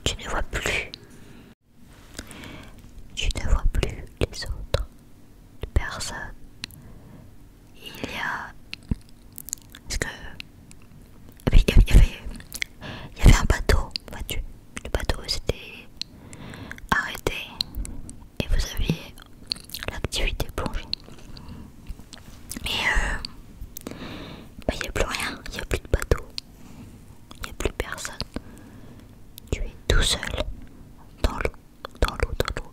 tu ne vois plus. Tu ne vois plus les autres personnes. Il y a... Est-ce que... Il y avait un bateau, vois-tu. Le bateau s'était arrêté et vous aviez l'activité plongée. Mais il n'y a plus rien, il n'y a plus de bateau, il n'y a plus personne. Tu es tout seul dans l'eau, dans l'eau, dans l'eau.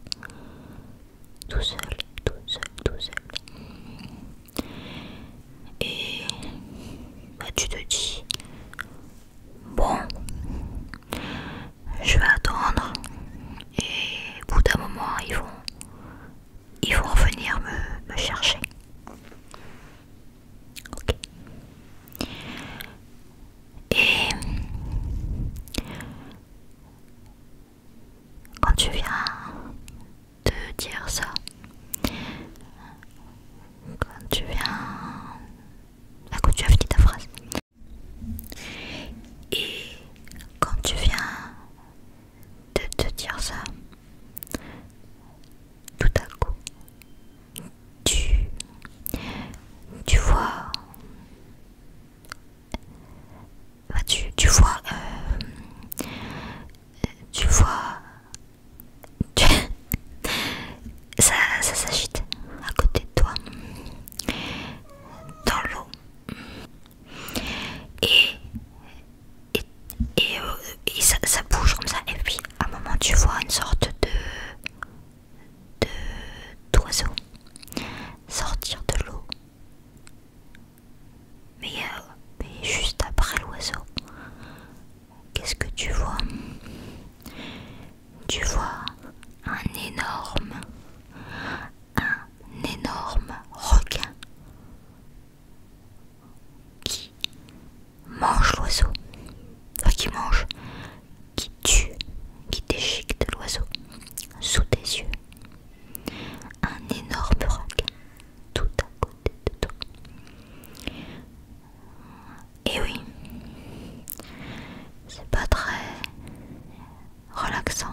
Tout seul, tout seul, tout seul. Et tu te dis, bon, je vais attendre et au bout d'un moment ils vont revenir me chercher. Ok. Et quand tu viens de dire ça, quand tu as fini ta phrase, et quand tu viens de te dire ça, tout à coup, tu vois, tu vois, tu vois, ça s'agite à côté de toi, dans l'eau, et, et ça bouge comme ça, et puis à un moment tu vois une sorte d'oiseau sortir de l'eau, mais juste après l'oiseau, qu'est-ce que tu vois? Tu vois un énorme requin qui mange l'oiseau, enfin qui tue, qui déchiquette l'oiseau sous tes yeux. Un énorme requin tout à côté de toi. Et oui, c'est pas très relaxant,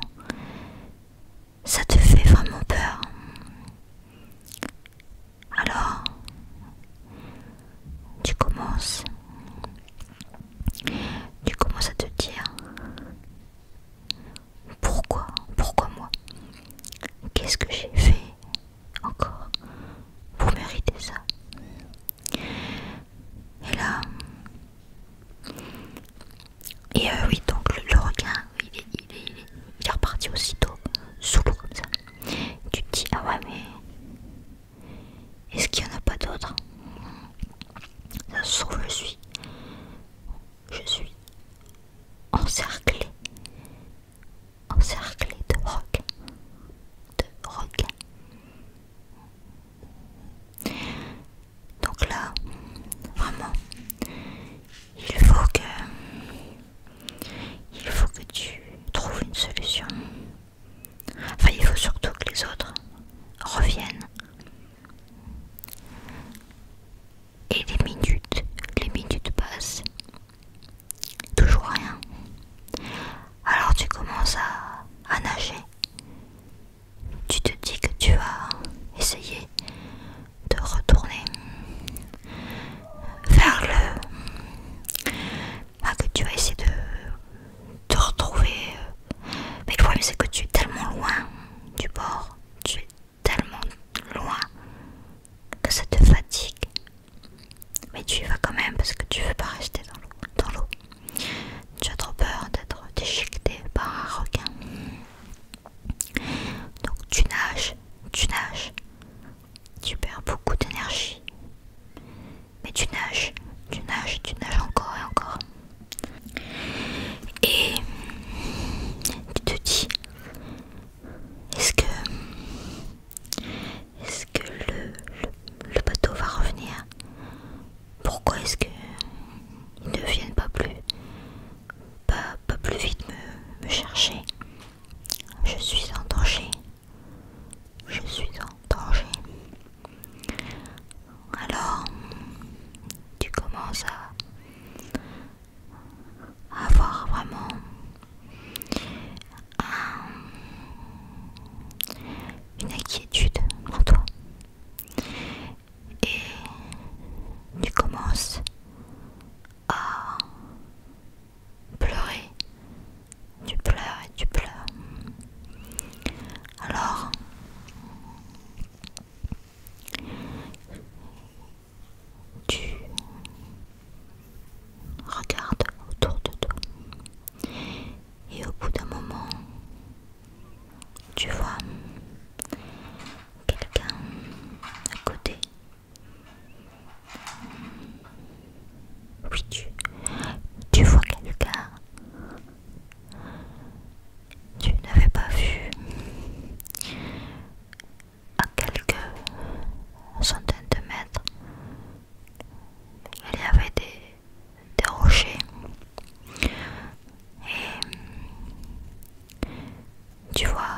tu vois,